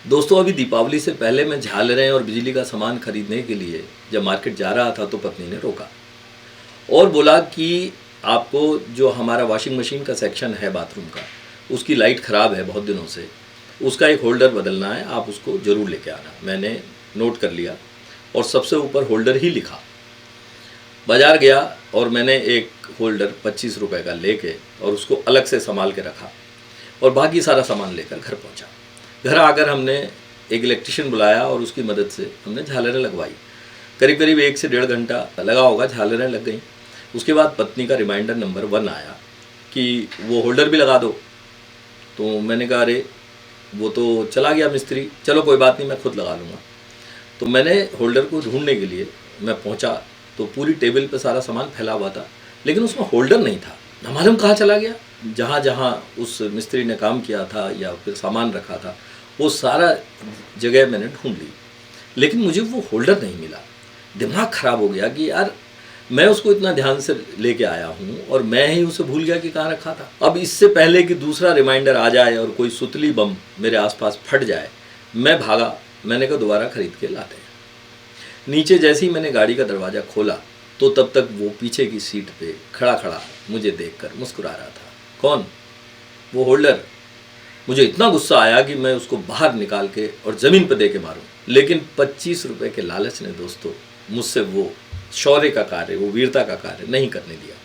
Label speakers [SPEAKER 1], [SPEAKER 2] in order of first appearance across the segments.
[SPEAKER 1] दोस्तों अभी दीपावली से पहले मैं झालरें और बिजली का सामान खरीदने के लिए जब मार्केट जा रहा था तो पत्नी ने रोका और बोला कि आपको जो हमारा वॉशिंग मशीन का सेक्शन है बाथरूम का, उसकी लाइट ख़राब है बहुत दिनों से, उसका एक होल्डर बदलना है, आप उसको ज़रूर लेके आना। मैंने नोट कर लिया और सबसे ऊपर होल्डर ही लिखा। बाज़ार गया और मैंने एक होल्डर 25 रुपये का लेके और उसको अलग से संभाल के रखा और बाकी सारा सामान लेकर घर पहुंचा। घर आकर हमने एक इलेक्ट्रिशियन बुलाया और उसकी मदद से हमने झालरें लगवाई। करीब करीब 1 से 1.5 घंटा लगा होगा, झालरें लग गई। उसके बाद पत्नी का रिमाइंडर नंबर 1 आया कि वो होल्डर भी लगा दो। तो मैंने कहा अरे वो तो चला गया मिस्त्री, चलो कोई बात नहीं, मैं खुद लगा लूँगा। तो मैंने होल्डर को ढूंढने के लिए मैं पहुँचा तो पूरी टेबल पे सारा सामान फैला हुआ था, लेकिन उसमें होल्डर नहीं था। न मालूम कहाँ चला गया। जहाँ जहाँ उस मिस्त्री ने काम किया था या फिर सामान रखा था वो सारा जगह मैंने ढूंढ ली, लेकिन मुझे वो होल्डर नहीं मिला। दिमाग ख़राब हो गया कि यार मैं उसको इतना ध्यान से लेके आया हूँ और मैं ही उसे भूल गया कि कहाँ रखा था। अब इससे पहले कि दूसरा रिमाइंडर आ जाए और कोई सुतली बम मेरे आसपास फट जाए, मैं भागा। मैंने कहा दोबारा ख़रीद के लाते हैं। नीचे जैसे ही मैंने गाड़ी का दरवाज़ा खोला तो तब तक वो पीछे की सीट पे खड़ा खड़ा मुझे देखकर मुस्कुरा रहा था। कौन? वो होल्डर। मुझे इतना गुस्सा आया कि मैं उसको बाहर निकाल के और ज़मीन पर दे के मारूँ, लेकिन 25 रुपये के लालच ने दोस्तों मुझसे वो शौर्य का कार्य, वो वीरता का कार्य नहीं करने दिया।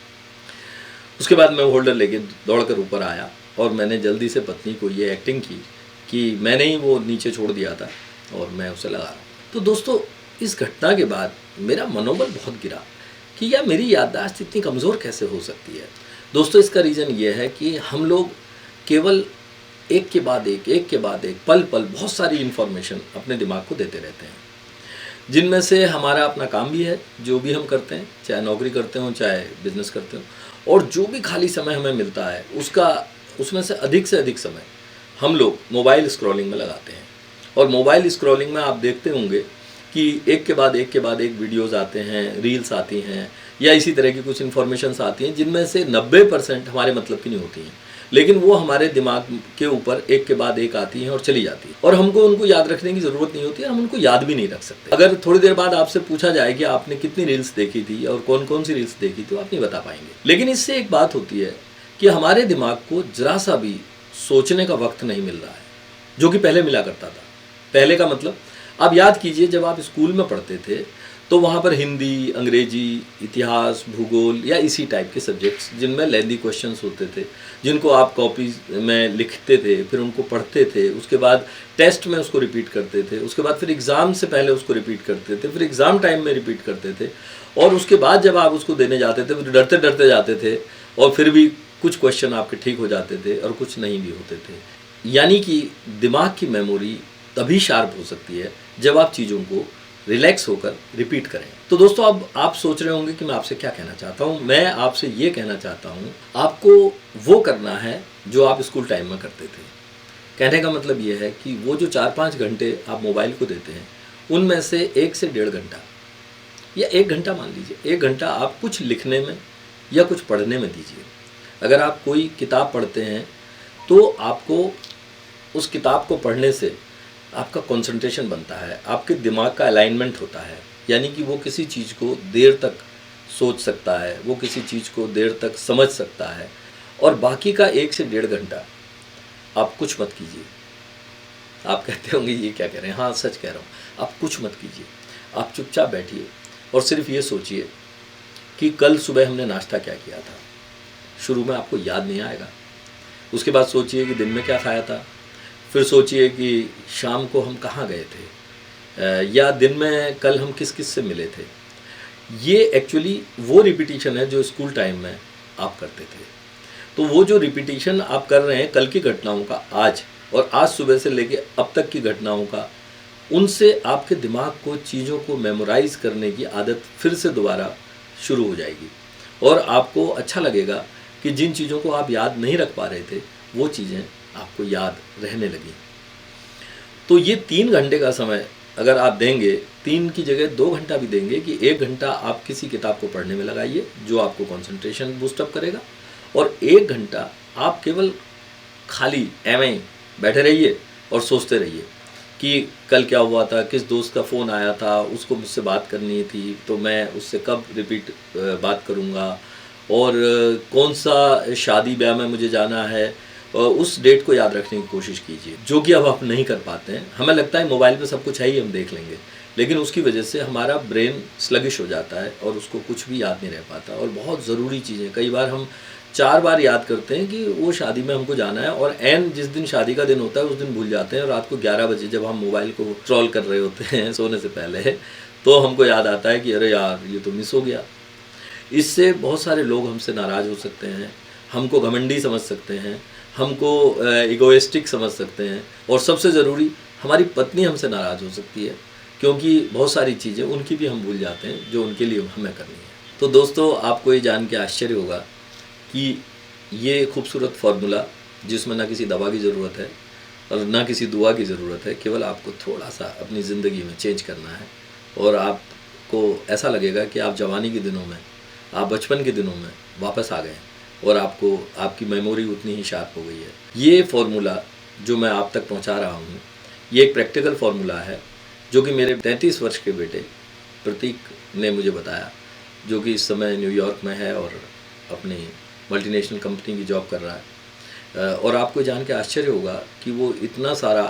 [SPEAKER 1] उसके बाद मैं वो होल्डर लेके दौड़कर ऊपर आया और मैंने जल्दी से पत्नी को ये एक्टिंग की कि मैंने ही वो नीचे छोड़ दिया था और मैं उसे लगा रहा हूँ। तो दोस्तों इस घटना के बाद मेरा मनोबल बहुत गिरा कि यार मेरी याददाश्त इतनी कमज़ोर कैसे हो सकती है। दोस्तों इसका रीज़न ये है कि हम लोग केवल एक के बाद एक पल पल बहुत सारी इन्फॉर्मेशन अपने दिमाग को देते रहते हैं, जिनमें से हमारा अपना काम भी है, जो भी हम करते हैं, चाहे नौकरी करते हो चाहे बिजनेस करते हो, और जो भी खाली समय हमें मिलता है उसमें से अधिक समय हम लोग मोबाइल स्क्रॉलिंग में लगाते हैं। और मोबाइल स्क्रॉलिंग में आप देखते होंगे कि एक के बाद एक वीडियोज़ आते हैं, रील्स आती हैं या इसी तरह की कुछ इन्फॉर्मेशंस आती हैं, जिनमें से 90% हमारे मतलब की नहीं होती हैं, लेकिन वो हमारे दिमाग के ऊपर एक के बाद एक आती हैं और चली जाती हैं और हमको उनको याद रखने की ज़रूरत नहीं होती है, हम उनको याद भी नहीं रख सकते। अगर थोड़ी देर बाद आपसे पूछा जाए कि आपने कितनी रील्स देखी थी और कौन कौन सी रील्स देखी थी, तो आप नहीं बता पाएंगे। लेकिन इससे एक बात होती है कि हमारे दिमाग को ज़रा सा भी सोचने का वक्त नहीं मिल रहा है, जो कि पहले मिला करता था। पहले का मतलब आप याद कीजिए, जब आप स्कूल में पढ़ते थे तो वहाँ पर हिंदी, अंग्रेजी, इतिहास, भूगोल या इसी टाइप के सब्जेक्ट्स जिनमें लेंदी क्वेश्चंस होते थे, जिनको आप कॉपीज में लिखते थे, फिर उनको पढ़ते थे, उसके बाद टेस्ट में उसको रिपीट करते थे, उसके बाद फिर एग्ज़ाम से पहले उसको रिपीट करते थे, फिर एग्ज़ाम टाइम में रिपीट करते थे, और उसके बाद जब आप उसको देने जाते थे फिर डरते डरते जाते थे और फिर भी कुछ क्वेश्चन आपके ठीक हो जाते थे और कुछ नहीं भी होते थे। यानी कि दिमाग की मेमोरी तभी शार्प हो सकती है जब आप चीज़ों को रिलैक्स होकर रिपीट करें। तो दोस्तों अब आप सोच रहे होंगे कि मैं आपसे क्या कहना चाहता हूँ। मैं आपसे ये कहना चाहता हूँ, आपको वो करना है जो आप स्कूल टाइम में करते थे। कहने का मतलब ये है कि वो जो 4-5 घंटे आप मोबाइल को देते हैं, उनमें से 1 से 1.5 घंटा या 1 घंटा मान लीजिए, 1 घंटा आप कुछ लिखने में या कुछ पढ़ने में दीजिए। अगर आप कोई किताब पढ़ते हैं तो आपको उस किताब को पढ़ने से आपका कंसंट्रेशन बनता है, आपके दिमाग का अलाइनमेंट होता है, यानी कि वो किसी चीज़ को देर तक सोच सकता है, वो किसी चीज़ को देर तक समझ सकता है। और बाकी का 1 से 1.5 घंटा आप कुछ मत कीजिए। आप कहते होंगे ये क्या कह रहे हैं। हाँ, सच कह रहा हूँ। आप कुछ मत कीजिए, आप चुपचाप बैठिए और सिर्फ ये सोचिए कि कल सुबह हमने नाश्ता क्या किया था। शुरू में आपको याद नहीं आएगा। उसके बाद सोचिए कि दिन में क्या खाया था, फिर सोचिए कि शाम को हम कहाँ गए थे या दिन में कल हम किस किस से मिले थे। ये एक्चुअली वो रिपीटिशन है जो स्कूल टाइम में आप करते थे। तो वो जो रिपीटिशन आप कर रहे हैं कल की घटनाओं का आज, और आज सुबह से लेके अब तक की घटनाओं का, उनसे आपके दिमाग को चीज़ों को मेमोराइज़ करने की आदत फिर से दोबारा शुरू हो जाएगी और आपको अच्छा लगेगा कि जिन चीज़ों को आप याद नहीं रख पा रहे थे वो चीज़ें आपको याद रहने लगी। तो ये 3 घंटे का समय अगर आप देंगे, 3 की जगह 2 घंटा भी देंगे कि 1 घंटा आप किसी किताब को पढ़ने में लगाइए जो आपको कंसंट्रेशन बूस्टअप करेगा, और 1 घंटा आप केवल खाली एवं बैठे रहिए और सोचते रहिए कि कल क्या हुआ था, किस दोस्त का फ़ोन आया था, उसको मुझसे बात करनी थी तो मैं उससे कब रिपीट बात करूँगा, और कौन सा शादी ब्याह में मुझे जाना है, उस डेट को याद रखने की कोशिश कीजिए, जो कि अब आप नहीं कर पाते हैं। हमें लगता है मोबाइल पे सब कुछ है ही, हम देख लेंगे, लेकिन उसकी वजह से हमारा ब्रेन स्लगिश हो जाता है और उसको कुछ भी याद नहीं रह पाता। और बहुत ज़रूरी चीज़ें कई बार हम 4 बार याद करते हैं कि वो शादी में हमको जाना है, और एन जिस दिन शादी का दिन होता है उस दिन भूल जाते हैं, और रात को 11 बजे जब हम मोबाइल को स्क्रॉल कर रहे होते हैं सोने से पहले, तो हमको याद आता है कि अरे यार ये तो मिस हो गया। इससे बहुत सारे लोग हमसे नाराज़ हो सकते हैं, हमको घमंडी समझ सकते हैं, हमको इगोइस्टिक समझ सकते हैं, और सबसे ज़रूरी हमारी पत्नी हमसे नाराज़ हो सकती है, क्योंकि बहुत सारी चीज़ें उनकी भी हम भूल जाते हैं जो उनके लिए हमें करनी है। तो दोस्तों, आपको ये जान के आश्चर्य होगा कि ये खूबसूरत फार्मूला, जिसमें ना किसी दवा की ज़रूरत है और ना किसी दुआ की ज़रूरत है, केवल आपको थोड़ा सा अपनी ज़िंदगी में चेंज करना है, और आपको ऐसा लगेगा कि आप जवानी के दिनों में, आप बचपन के दिनों में वापस आ गए हैं, और आपको आपकी मेमोरी उतनी ही शार्प हो गई है। ये फार्मूला जो मैं आप तक पहुंचा रहा हूँ, ये एक प्रैक्टिकल फार्मूला है जो कि मेरे 33 वर्ष के बेटे प्रतीक ने मुझे बताया, जो कि इस समय न्यूयॉर्क में है और अपनी मल्टीनेशनल कंपनी की जॉब कर रहा है। और आपको जान के आश्चर्य होगा कि वो इतना सारा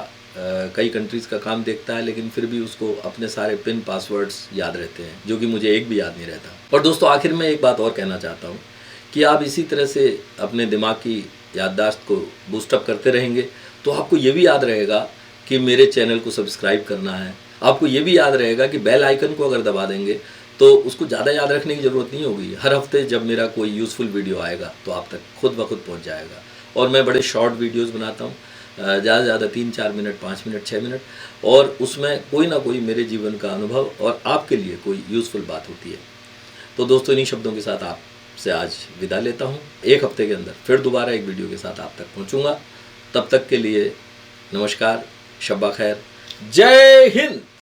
[SPEAKER 1] कई कंट्रीज़ का काम देखता है, लेकिन फिर भी उसको अपने सारे पिन पासवर्ड्स याद रहते हैं, जो कि मुझे एक भी याद नहीं रहता। और दोस्तों, आखिर में एक बात और कहना चाहता हूँ कि आप इसी तरह से अपने दिमाग की याददाश्त को बूस्टअप करते रहेंगे तो आपको ये भी याद रहेगा कि मेरे चैनल को सब्सक्राइब करना है। आपको ये भी याद रहेगा कि बेल आइकन को अगर दबा देंगे तो उसको ज़्यादा याद रखने की ज़रूरत नहीं होगी। हर हफ्ते जब मेरा कोई यूज़फुल वीडियो आएगा तो आप तक खुद ब खुद पहुँच जाएगा। और मैं बड़े शॉर्ट वीडियोस बनाता हूँ, ज़्यादा से ज़्यादा 3-4 मिनट, 5 मिनट, 6 मिनट, और उसमें कोई ना कोई मेरे जीवन का अनुभव और आपके लिए कोई यूज़फुल बात होती है। तो दोस्तों, इन्हीं शब्दों के साथ आपसे आज विदा लेता हूँ। एक हफ्ते के अंदर फिर दोबारा एक वीडियो के साथ आप तक पहुँचूँगा। तब तक के लिए नमस्कार, शब्बा खैर, जय हिंद।